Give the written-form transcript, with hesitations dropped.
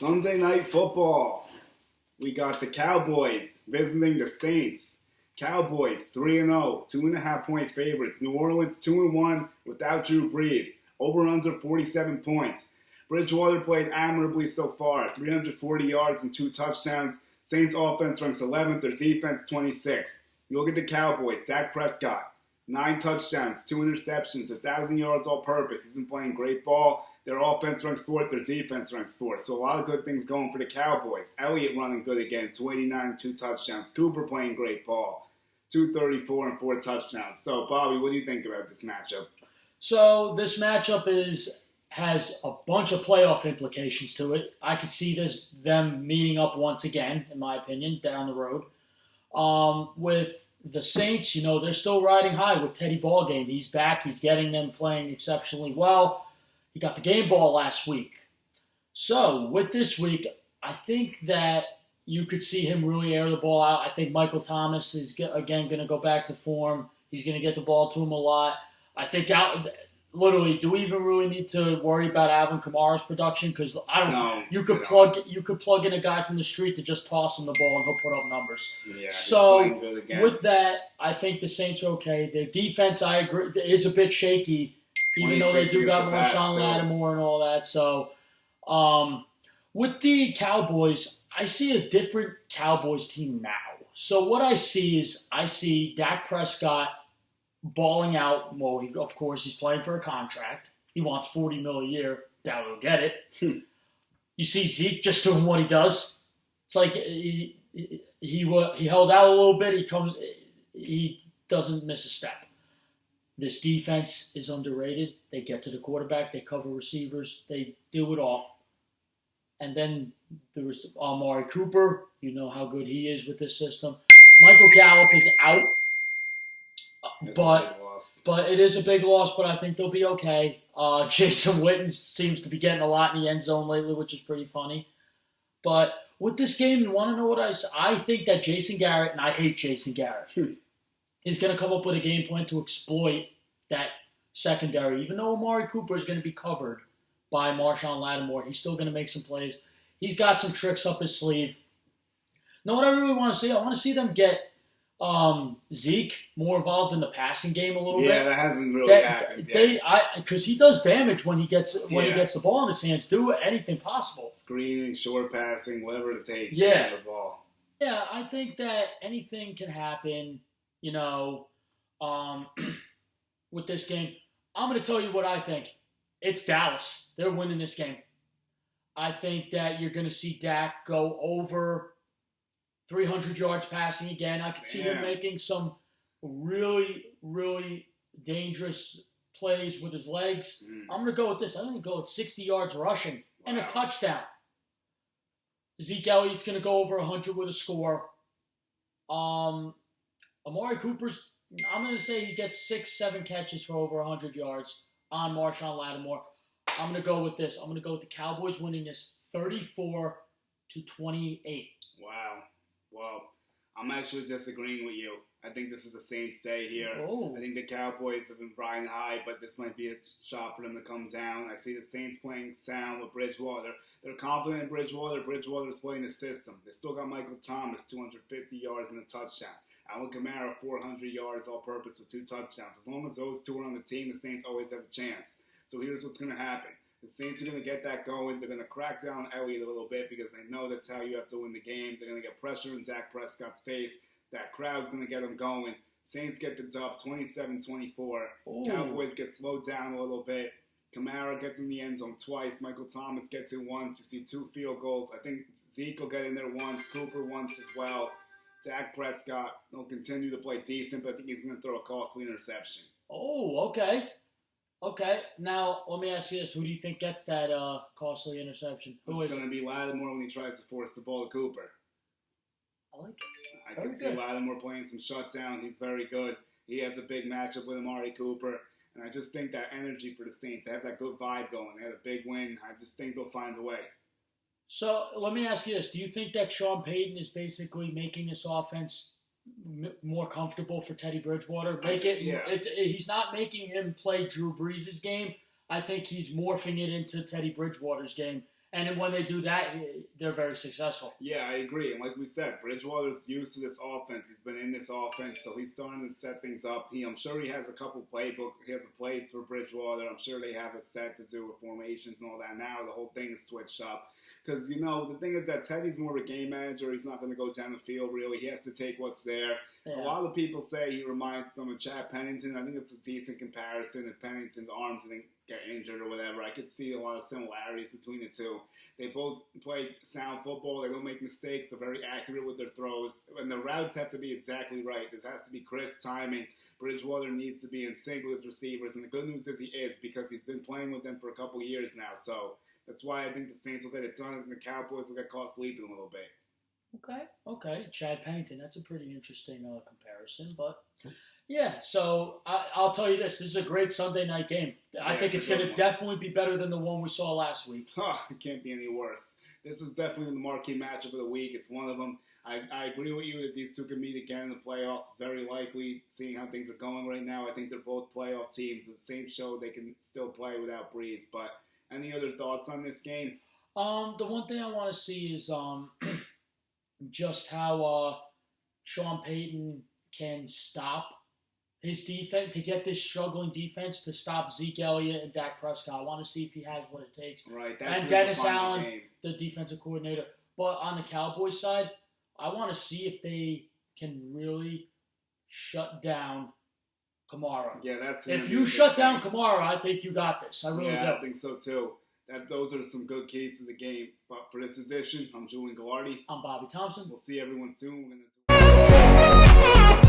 Sunday night football. We got the Cowboys visiting the Saints. Cowboys 3-0, 2.5-point favorites. New Orleans 2-1 without Drew Brees. Over/under 47 points. Bridgewater played admirably so far, 340 yards and 2 touchdowns. Saints offense ranks 11th, their defense 26th. You look at the Cowboys, Dak Prescott, 9 touchdowns, 2 interceptions, 1,000 yards all-purpose. He's been playing great ball. Their offense ranks 4th, their defense ranks 4th. So a lot of good things going for the Cowboys. Elliott running good again, 289 and 2 touchdowns. Cooper playing great ball, 234 and 4 touchdowns. So, Bobby, what do you think about this matchup? So this matchup has a bunch of playoff implications to it. I could see them meeting up once again, in my opinion, down the road. With the Saints, they're still riding high with Teddy Ballgame. He's back. He's getting them playing exceptionally well. He got the game ball last week. So with this week, I think that you could see him really air the ball out. I think Michael Thomas is, again, going to go back to form. He's going to get the ball to him a lot. I think literally, do we even really need to worry about Alvin Kamara's production? Because I don't know. You could plug in a guy from the street to just toss him the ball and he'll put up numbers. Yeah, so with that, I think the Saints are okay. Their defense, I agree, is a bit shaky, even though they do got Marshawn Lattimore and all that. So with the Cowboys, I see a different Cowboys team now. So what I see Dak Prescott balling out. Well, of course, he's playing for a contract. He wants $40 million a year. Doubt he'll get it. You see Zeke just doing what he does. It's like he held out a little bit. He doesn't miss a step. This defense is underrated. They get to the quarterback. They cover receivers. They do it all. And then there was Amari Cooper. You know how good he is with this system. Michael Gallup is out. But it is a big loss, but I think they'll be okay. Jason Witten seems to be getting a lot in the end zone lately, which is pretty funny. But with this game, you want to know what I think that Jason Garrett, and I hate Jason Garrett, is going to come up with a game plan to exploit that secondary. Even though Amari Cooper is going to be covered by Marshawn Lattimore, he's still going to make some plays. He's got some tricks up his sleeve. Know what I really want to see? I want to see them get Zeke more involved in the passing game a little bit. Yeah, that hasn't really happened yet. Because he does damage when he gets the ball in his hands. Do anything possible. Screening, short passing, whatever it takes to get the ball. Yeah, I think that anything can happen, with this game. I'm going to tell you what I think. It's Dallas. They're winning this game. I think that you're going to see Dak go over 300 yards passing again. I could see him making some really, really dangerous plays with his legs. I'm going to go with this. I'm going to go with 60 yards rushing and a touchdown. Zeke Elliott's going to go over 100 with a score. Amari Cooper's, I'm going to say he gets 6-7 catches for over 100 yards on Marshawn Lattimore. I'm going to go with this. I'm going to go with the Cowboys winning this 34-28. Wow. Well, I'm actually disagreeing with you. I think this is the Saints' day here. Oh. I think the Cowboys have been riding high, but this might be a shot for them to come down. I see the Saints playing sound with Bridgewater. They're confident in Bridgewater. Bridgewater's playing the system. They still got Michael Thomas, 250 yards and a touchdown. Alvin Kamara, 400 yards all-purpose with 2 touchdowns. As long as those two are on the team, the Saints always have a chance. So here's what's going to happen. The Saints are going to get that going. They're going to crack down on Elliott a little bit because they know that's how you have to win the game. They're going to get pressure in Dak Prescott's face. That crowd's going to get them going. Saints get the dub 27-24. Cowboys get slowed down a little bit. Kamara gets in the end zone twice. Michael Thomas gets in once. You see 2 field goals. I think Zeke will get in there once. Cooper once as well. Dak Prescott will continue to play decent, but I think he's going to throw a costly interception. Oh, okay. Okay, now let me ask you this. Who do you think gets that costly interception? It's going to be Lattimore when he tries to force the ball to Cooper. I like it. I can see Lattimore playing some shutdown. He's very good. He has a big matchup with Amari Cooper. And I just think that energy for the Saints, they have that good vibe going. They had a big win. I just think they'll find a way. So let me ask you this. Do you think that Sean Payton is basically making this offense more comfortable for Teddy Bridgewater? He's not making him play Drew Brees' game. I think he's morphing it into Teddy Bridgewater's game. And when they do that, they're very successful. Yeah, I agree. And like we said, Bridgewater's used to this offense. He's been in this offense, so he's starting to set things up. I'm sure he has a couple playbook. He has a plays for Bridgewater. I'm sure they have a set to do with formations and all that. Now the whole thing is switched up. Because, the thing is that Teddy's more of a game manager. He's not going to go down the field, really. He has to take what's there. Yeah. A lot of people say he reminds them of Chad Pennington. I think it's a decent comparison. If Pennington's arms didn't get injured or whatever, I could see a lot of similarities between the two. They both play sound football. They don't make mistakes. They're very accurate with their throws. And the routes have to be exactly right. There has to be crisp timing. Bridgewater needs to be in sync with his receivers. And the good news is he is, because he's been playing with them for a couple years now. So that's why I think the Saints will get it done, and the Cowboys will get caught sleeping a little bit. Okay. Chad Pennington, that's a pretty interesting comparison. But, yeah, so I'll tell you this. This is a great Sunday night game. I think it's going to definitely be better than the one we saw last week. It can't be any worse. This is definitely the marquee matchup of the week. It's one of them. I agree with you that these two can meet again in the playoffs. It's very likely, seeing how things are going right now. I think they're both playoff teams. The Saints show they can still play without Breeze. But any other thoughts on this game? The one thing I want to see is just how Sean Payton can stop his defense, to get this struggling defense to stop Zeke Elliott and Dak Prescott. I want to see if he has what it takes. Right. And Dennis Allen, the defensive coordinator. But on the Cowboys side, I want to see if they can really shut down Kamara. Yeah, that's. If you shut down Kamara, I think you got this. I really do. I think so too. Those are some good keys to the game. But for this edition, I'm Julian Gallardi. I'm Bobby Thompson. We'll see everyone soon. We're gonna do